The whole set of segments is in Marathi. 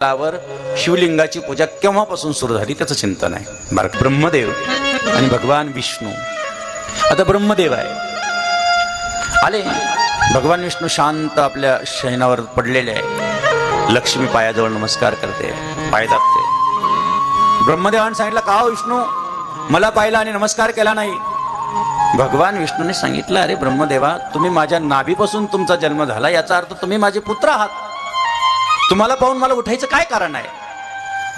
वर शिवलिंगाची पूजा केव्हापासून सुरू झाली त्याचं चिंतन आहे. बरं, ब्रह्मदेव आणि भगवान विष्णू. आता ब्रह्मदेव आहे आले, भगवान विष्णू शांत आपल्या शयनावर पडलेले आहे. लक्ष्मी पायाजवळ नमस्कार करते, पाय दाबते. ब्रह्मदेवाने सांगितलं, का हो विष्णू, मला पाहिला आणि नमस्कार केला नाही? भगवान विष्णूने सांगितलं, अरे ब्रह्मदेवा, तुम्ही माझ्या नाभीपासून तुमचा जन्म झाला, याचा अर्थ तुम्ही माझे पुत्र आहात. तुम्हाला पाहून मला उठायचं काय कारण आहे?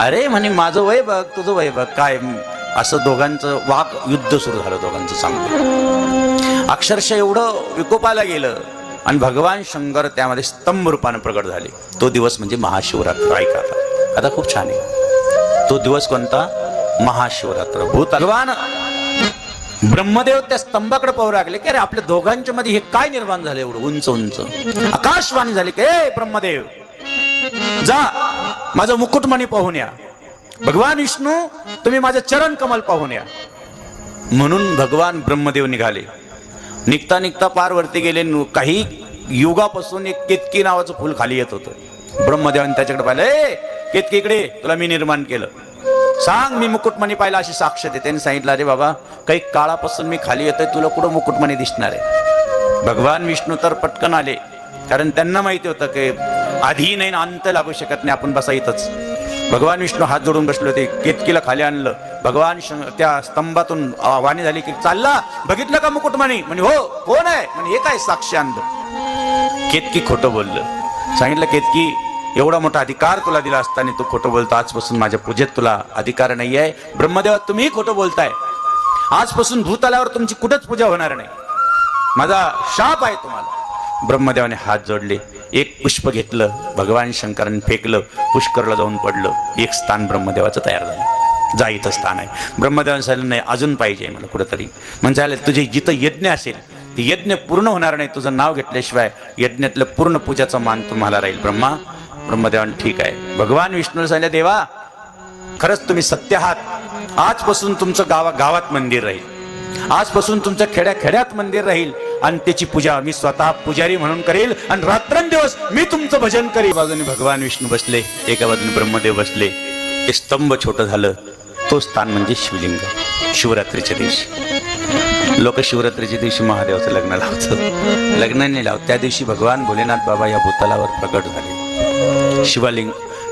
अरे म्हणे, माझं वय बघ, तुझं वय बघ. काय असं दोघांचं वाक युद्ध सुरू झालं, दोघांचं सांगतो. अक्षरशः एवढं विकोपाला गेलं आणि भगवान शंकर त्यामध्ये स्तंभ रूपाने प्रगट झाले. तो दिवस म्हणजे महाशिवरात्र. ऐका आता खूप छान आहे तो दिवस. कोणता? महाशिवरात्र. भगवान ब्रह्मदेव त्या स्तंभाकडे पाहू लागले की अरे आपल्या दोघांच्या मध्ये हे काय निर्माण झालं एवढं उंच उंच. आकाशवाणी झाली की ए ब्रह्मदेव, जा माझं मुकुटमणी पाहून या. भगवान विष्णू, तुम्ही माझं चरण कमल पाहून या. म्हणून भगवान ब्रह्मदेव निघाले. निघता निघता पार वरती गेले. काही युगापासून एक केतकी नावाचं फुल खाली येत होतं. ब्रह्मदेवाने त्याच्याकडे पाहिलं, ए केतकी, इकडे, तुला मी निर्माण केलं, सांग मी मुकुटमणी पाहिला अशी साक्ष दे. त्यांनी सांगितलं, अरे बाबा, काही काळापासून मी खाली येतोय, तुला कुठं मुकुटमणी दिसणार आहे? भगवान विष्णू तर पटकन आले, कारण त्यांना माहिती होतं की आधी नाही अंत लागू शकत नाही, आपण बसा इथंच. भगवान विष्णू हात जोडून बसले होते. केतकीला खाली आणलं. भगवान त्या स्तंभातून वाणी झाली की चालला, बघितलं का मुकुटमणी? म्हणजे हो, कोण आहे? म्हणजे हे काय साक्षी आणलं? केतकी खोटं बोललं. सांगितलं, केतकी, एवढा मोठा अधिकार तुला दिला असताना तू खोटं बोलतो. आजपासून माझ्या पूजेत तुला अधिकार नाही आहे. ब्रह्मदेवा, तुम्ही खोटं बोलताय. आजपासून भूतलावर तुमची कुठंच पूजा होणार नाही. माझा शाप आहे तुम्हाला. ब्रह्मदेवाने हात जोडले. एक पुष्प घेतलं, भगवान शंकरांनी फेकलं, पुष्करला जाऊन पडलं. एक स्थान ब्रह्मदेवाचं तयार झालं. जा, इथं स्थान आहे. ब्रह्मदेवाने सांगितलं, नाही, अजून पाहिजे मला कुठंतरी. म्हणजे तुझे जिथं यज्ञ असेल ते यज्ञ पूर्ण होणार नाही, तुझं नाव घेतल्याशिवाय यज्ञातलं पूर्ण पूजाचा मान तुम्हाला राहील. ब्रह्मदेवाने ठीक आहे. भगवान विष्णूला सांगितलं, देवा, खरंच तुम्ही सत्य आहात. आजपासून तुमचं गावात मंदिर राहील. आजपासून तुमच्या खेड्यात मंदिर राहील आणि त्याची पूजा मी स्वतः पुजारी म्हणून करेल आणि रात्रंदिवस मी तुमचं भजन करेल. एका बाजूने भगवान विष्णू बसले, एका बाजूने ब्रह्मदेव बसले. ते स्तंभ छोटं झालं. तो स्थान म्हणजे शिवलिंग. शिवरात्रीच्या दिवशी लोक शिवरात्रीच्या दिवशी महादेवाचं लग्न लावतात. लग्न नाही लावत, त्या दिवशी भगवान भोलेनाथ बाबा या भूतलावर प्रगट झाले.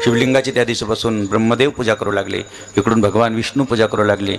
शिवलिंगाची त्या दिवशीपासून ब्रह्मदेव पूजा करू लागले, इकडून भगवान विष्णू पूजा करू लागले.